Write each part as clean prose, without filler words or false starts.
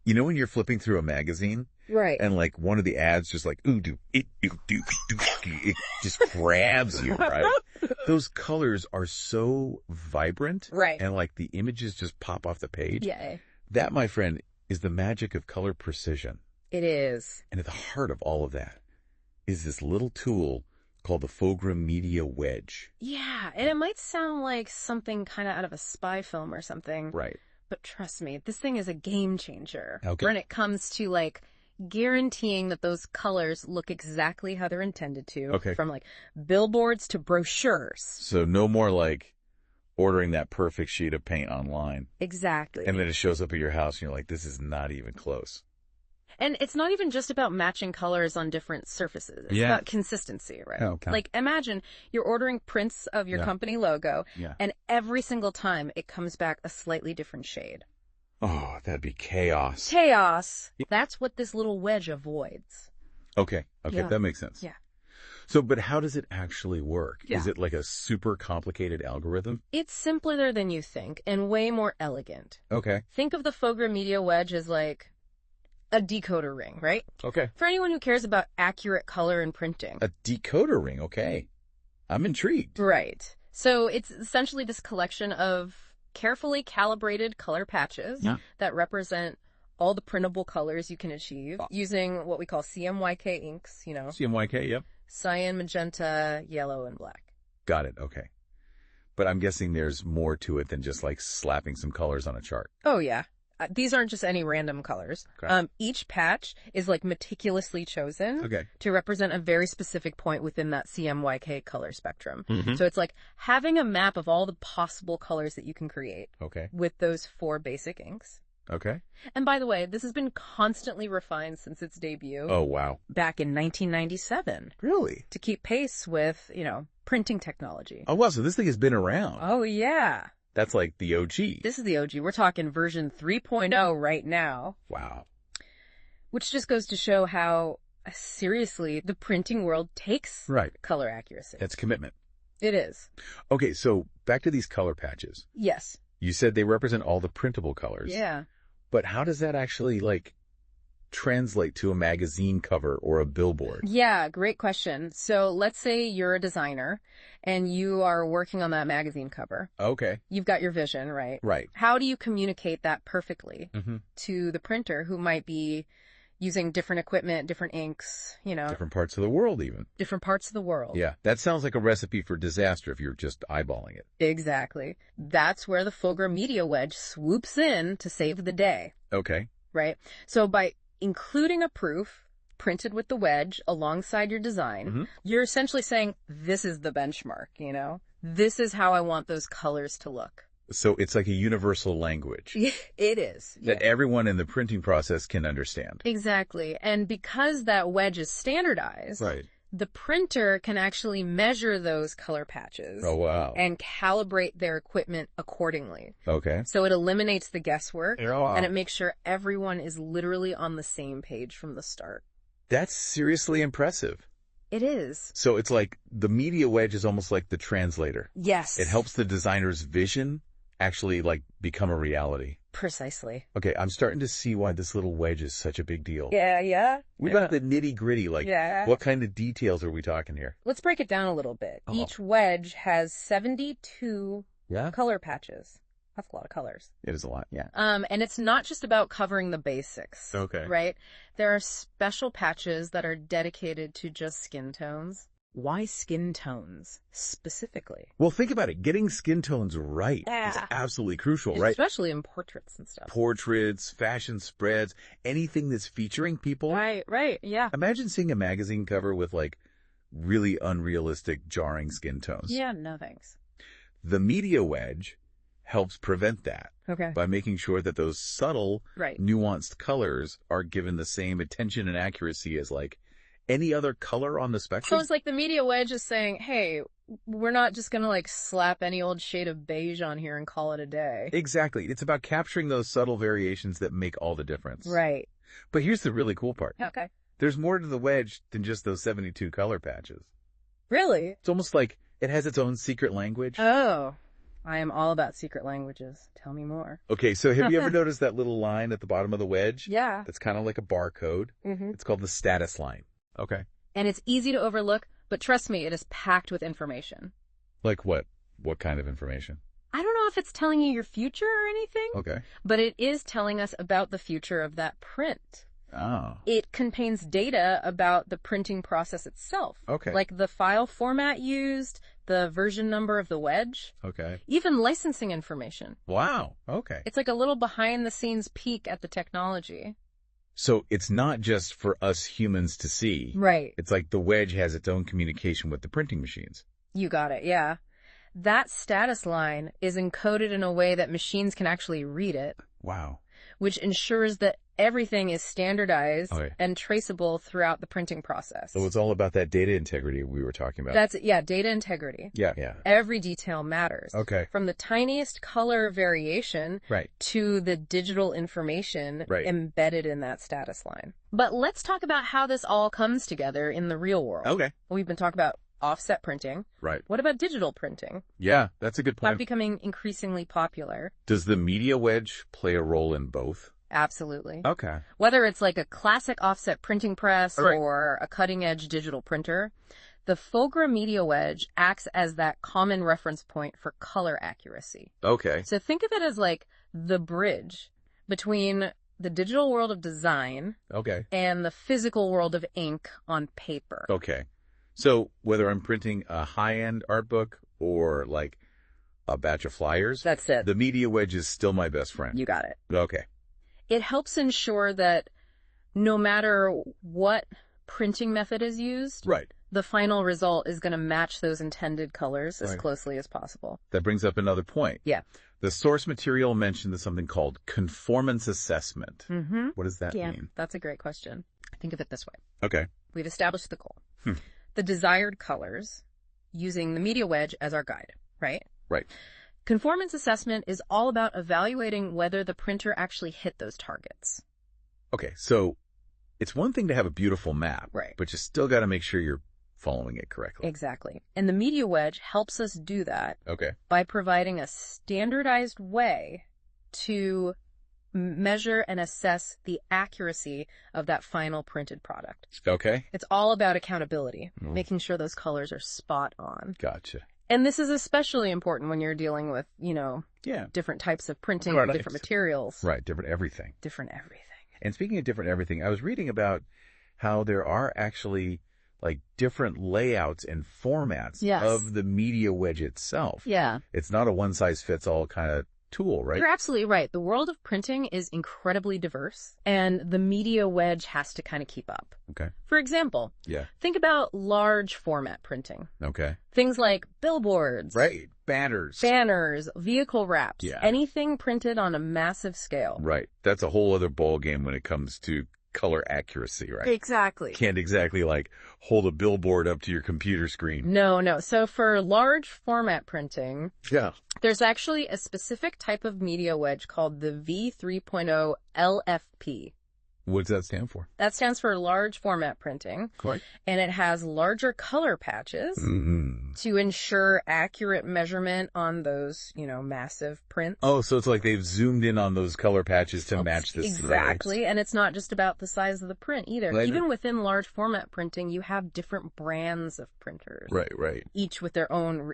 You know when you're flipping through a magazine? Right. And like one of the ads just like, it just grabs you, right? Those colors are so vibrant. Right. And like the images just pop off the page. Yeah. That, my friend, is the magic of color precision. It is. And at the heart of all of that is this little tool called the Fogra Media Wedge. Yeah. And it might sound like something kind of out of a spy film or something. Right. But trust me, this thing is a game changer. Okay. When it comes to like guaranteeing that those colors look exactly how they're intended to. Okay. From like billboards to brochures. So no more like ordering that perfect sheet of paint online. Exactly. And then it shows up at your house and you're like, this is not even close. And it's not even just about matching colors on different surfaces. It's about consistency, right? Oh, okay. Like imagine you're ordering prints of your company logo and every single time it comes back a slightly different shade. Oh, that'd be chaos. Chaos. That's what this little wedge avoids. Okay. That makes sense. Yeah. So, but how does it actually work? Yeah. Is it like a super complicated algorithm? It's simpler than you think and way more elegant. Okay. Think of the Fogra Media Wedge as like a decoder ring, right? Okay. For anyone who cares about accurate color and printing. A decoder ring. Okay. I'm intrigued. Right. So it's essentially this collection of carefully calibrated color patches that represent all the printable colors you can achieve using what we call CMYK inks, you know. CMYK, yep. Cyan, magenta, yellow, and black. Got it. Okay. But I'm guessing there's more to it than just like slapping some colors on a chart. Oh, yeah. These aren't just any random colors. Okay. Each patch is like meticulously chosen to represent a very specific point within that CMYK color spectrum. So it's like having a map of all the possible colors that you can create with those 4 basic inks. Okay. And by the way, this has been constantly refined since its debut. Oh, wow. Back in 1997. Really? To keep pace with, you know, printing technology. Oh, wow. So this thing has been around. Oh, yeah. That's like the OG. This is the OG. We're talking version 3.0 right now. Wow. Which just goes to show how seriously the printing world takes color accuracy. That's commitment. It is. Okay, so back to these color patches. Yes. You said they represent all the printable colors. Yeah. But how does that actually, like, translate to a magazine cover or a billboard? Yeah, great question. So let's say you're a designer and you are working on that magazine cover. Okay. You've got your vision, right? Right. How do you communicate that perfectly to the printer who might be using different equipment, different inks, you know? Different parts of the world, even. Different parts of the world. Yeah. That sounds like a recipe for disaster if you're just eyeballing it. Exactly. That's where the Fogra Media Wedge swoops in to save the day. Okay. Right? So by including a proof printed with the wedge alongside your design, you're essentially saying, this is the benchmark, you know? This is how I want those colors to look. So it's like a universal language. It is. That everyone in the printing process can understand. Exactly. And because that wedge is standardized, the printer can actually measure those color patches. Oh, wow. And calibrate their equipment accordingly. Okay. So it eliminates the guesswork. Oh, wow. And it makes sure everyone is literally on the same page from the start. That's seriously impressive. It is. So it's like the media wedge is almost like the translator. Yes. It helps the designer's vision actually like become a reality. Precisely. Okay, I'm starting to see why this little wedge is such a big deal. Yeah. We got the nitty gritty, like what kind of details are we talking here? Let's break it down a little bit. Each wedge has 72 color patches. That's a lot of colors. It is a lot, yeah. And it's not just about covering the basics. Okay. Right? There are special patches that are dedicated to just skin tones. Why skin tones specifically? Well, think about it. Getting skin tones right is absolutely crucial, right? Especially in portraits and stuff. Portraits, fashion spreads, anything that's featuring people. Right, yeah. Imagine seeing a magazine cover with like really unrealistic, jarring skin tones. Yeah, no thanks. The media wedge helps prevent that by making sure that those subtle, nuanced colors are given the same attention and accuracy as like any other color on the spectrum. So it's like the media wedge is saying, hey, we're not just going to like slap any old shade of beige on here and call it a day. Exactly. It's about capturing those subtle variations that make all the difference. Right. But here's the really cool part. Okay. There's more to the wedge than just those 72 color patches. Really? It's almost like it has its own secret language. Oh. I am all about secret languages. Tell me more. Okay, so have you ever noticed that little line at the bottom of the wedge? Yeah. That's kind of like a barcode. It's called the status line. Okay. And it's easy to overlook, but trust me, it is packed with information. Like what? What kind of information? I don't know if it's telling you your future or anything. Okay. But it is telling us about the future of that print. Oh. It contains data about the printing process itself. Okay. Like the file format used, the version number of the wedge. Okay. Even licensing information. Wow. Okay. It's like a little behind-the-scenes peek at the technology. So it's not just for us humans to see. Right. It's like the wedge has its own communication with the printing machines. You got it, yeah. That status line is encoded in a way that machines can actually read it. Wow. Which ensures that everything is standardized and traceable throughout the printing process. So it's all about that data integrity we were talking about. That's it, yeah, data integrity. Yeah. Every detail matters. Okay. From the tiniest color variation to the digital information embedded in that status line. But let's talk about how this all comes together in the real world. Okay. We've been talking about offset printing. Right. What about digital printing? Yeah, that's a good point. That's becoming increasingly popular. Does the Media Wedge play a role in both? Absolutely. Okay. Whether it's like a classic offset printing press or a cutting-edge digital printer, the Fogra Media Wedge acts as that common reference point for color accuracy. Okay. So think of it as like the bridge between the digital world of design and the physical world of ink on paper. Okay. So whether I'm printing a high-end art book or like a batch of flyers, that's it. The Media Wedge is still my best friend. You got it. Okay. It helps ensure that no matter what printing method is used, the final result is going to match those intended colors as closely as possible. That brings up another point. Yeah. The source material mentioned something called conformance assessment. Mm-hmm. What does that mean? That's a great question. Think of it this way. Okay. We've established the goal. The desired colors using the Media Wedge as our guide, right? Right. Conformance assessment is all about evaluating whether the printer actually hit those targets. Okay, so it's one thing to have a beautiful map, but you still got to make sure you're following it correctly. Exactly. And the Media Wedge helps us do that by providing a standardized way to measure and assess the accuracy of that final printed product. Okay. It's all about accountability, making sure those colors are spot on. Gotcha. And this is especially important when you're dealing with, different types of printing, different materials. Right, different everything. Different everything. And speaking of different everything, I was reading about how there are actually like different layouts and formats of the Media Wedge itself. Yeah. It's not a one-size-fits-all kind of tool, right? You're absolutely right. The world of printing is incredibly diverse, and the Media Wedge has to kind of keep up. Okay. For example, think about large format printing. Okay. Things like billboards. Right. Banners, vehicle wraps, anything printed on a massive scale. Right. That's a whole other ball game when it comes to color accuracy, right? Exactly. Can't exactly like hold a billboard up to your computer screen. No. So for large format printing, there's actually a specific type of Media Wedge called the V3.0 LFP. What does that stand for? That stands for large format printing. Correct. And it has larger color patches to ensure accurate measurement on those, massive prints. Oh, so it's like they've zoomed in on those color patches to match this. Exactly. And it's not just about the size of the print either. Even within large format printing, you have different brands of printers. Right. Each with their own,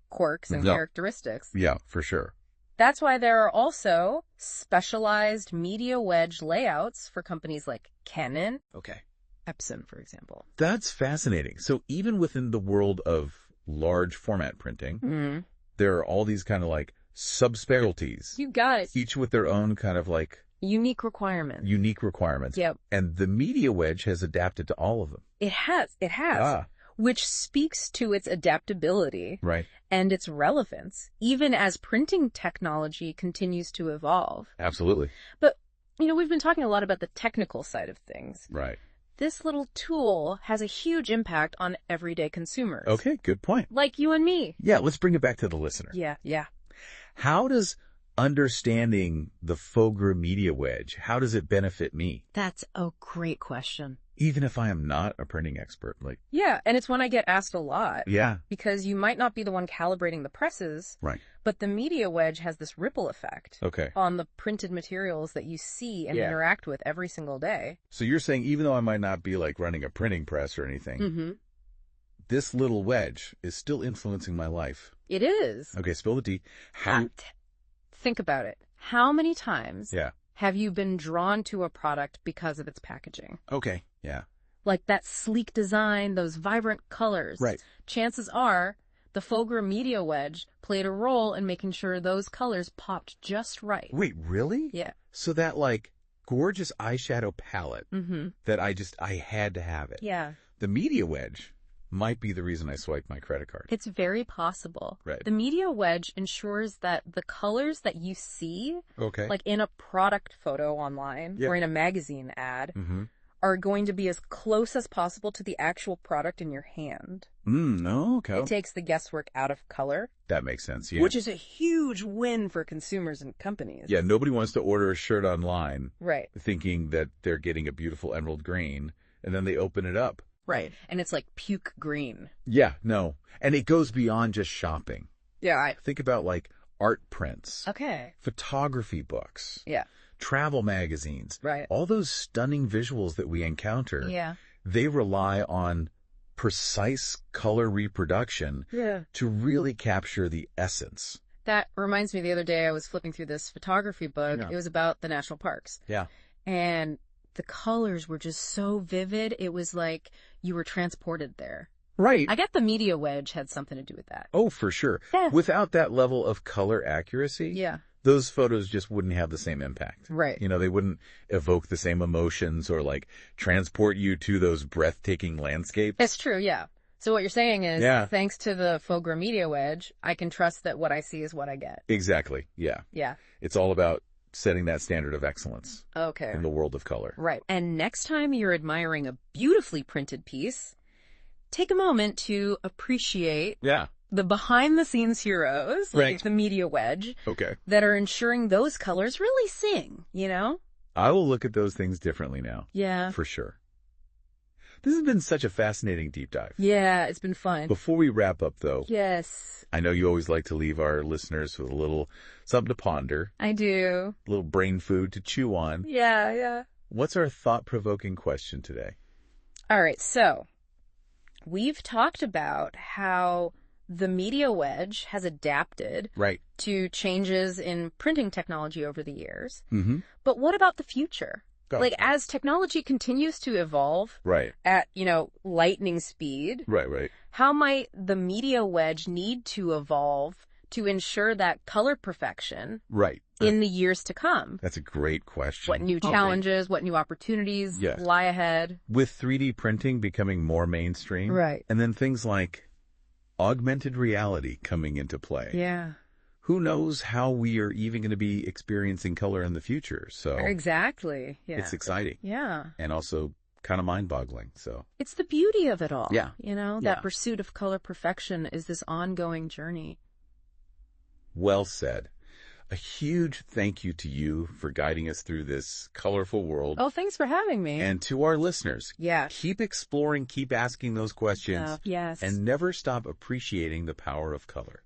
quirks and characteristics. Yeah, for sure. That's why there are also specialized Media Wedge layouts for companies like Canon. Okay. Epson, for example. That's fascinating. So even within the world of large format printing, there are all these kind of like subspecialties. You got it. Each with their own kind of like unique requirements. Yep. And the Media Wedge has adapted to all of them. It has. Which speaks to its adaptability and its relevance, even as printing technology continues to evolve. Absolutely. But, we've been talking a lot about the technical side of things. Right. This little tool has a huge impact on everyday consumers. Okay, good point. Like you and me. Yeah, let's bring it back to the listener. Yeah. How does understanding the Fogra Media Wedge, how does it benefit me? That's a great question. Even if I am not a printing expert, like... Yeah, and it's one I get asked a lot. Yeah. Because you might not be the one calibrating the presses. Right. But the Media Wedge has this ripple effect. Okay. On the printed materials that you see and interact with every single day. So you're saying even though I might not be, like, running a printing press or anything, this little wedge is still influencing my life. It is. Okay, spill the tea. How... Think about it. How many times... have you been drawn to a product because of its packaging? Okay, yeah. Like that sleek design, those vibrant colors. Right. Chances are the Fogra Media Wedge played a role in making sure those colors popped just right. Wait, really? Yeah. So that, like, gorgeous eyeshadow palette that I had to have it. Yeah. The Media Wedge might be the reason I swiped my credit card. It's very possible. Right. The Media Wedge ensures that the colors that you see, like in a product photo online or in a magazine ad, are going to be as close as possible to the actual product in your hand. Okay. It takes the guesswork out of color. That makes sense, yeah. Which is a huge win for consumers and companies. Yeah, nobody wants to order a shirt online thinking that they're getting a beautiful emerald green, and then they open it up. Right. And it's like puke green. Yeah, no. And it goes beyond just shopping. Yeah. Think about, like, art prints. Okay. Photography books. Yeah. Travel magazines. Right. All those stunning visuals that we encounter. Yeah. They rely on precise color reproduction to really capture the essence. That reminds me, the other day I was flipping through this photography book. It was about the national parks. Yeah. And the colors were just so vivid. It was like you were transported there. Right. I get the Media Wedge had something to do with that. Oh, for sure. Yeah. Without that level of color accuracy, those photos just wouldn't have the same impact. Right. You know, they wouldn't evoke the same emotions or, like, transport you to those breathtaking landscapes. It's true, yeah. So what you're saying is, thanks to the Fogra Media Wedge, I can trust that what I see is what I get. Exactly, yeah. Yeah. It's all about setting that standard of excellence in the world of color. Right. And next time you're admiring a beautifully printed piece, take a moment to appreciate the behind-the-scenes heroes, like the Media Wedge, that are ensuring those colors really sing, you know? I will look at those things differently now. Yeah. For sure. This has been such a fascinating deep dive. Yeah, it's been fun. Before we wrap up, though. Yes. I know you always like to leave our listeners with a little something to ponder. I do. A little brain food to chew on. Yeah, yeah. What's our thought-provoking question today? All right, so we've talked about how the Media Wedge has adapted to changes in printing technology over the years. But what about the future? Like, as technology continues to evolve at, you know, lightning speed, how might the Media Wedge need to evolve to ensure that color perfection in the years to come? That's a great question. What new challenges, what new opportunities lie ahead? With 3D printing becoming more mainstream. And then things like augmented reality coming into play. Yeah. Who knows how we are even going to be experiencing color in the future. So exactly. Yeah. It's exciting. Yeah. And also kind of mind-boggling. So it's the beauty of it all. Yeah. You know, that pursuit of color perfection is this ongoing journey. Well said. A huge thank you to you for guiding us through this colorful world. Oh, thanks for having me. And to our listeners. Yeah. Keep exploring, keep asking those questions. Yes. And never stop appreciating the power of color.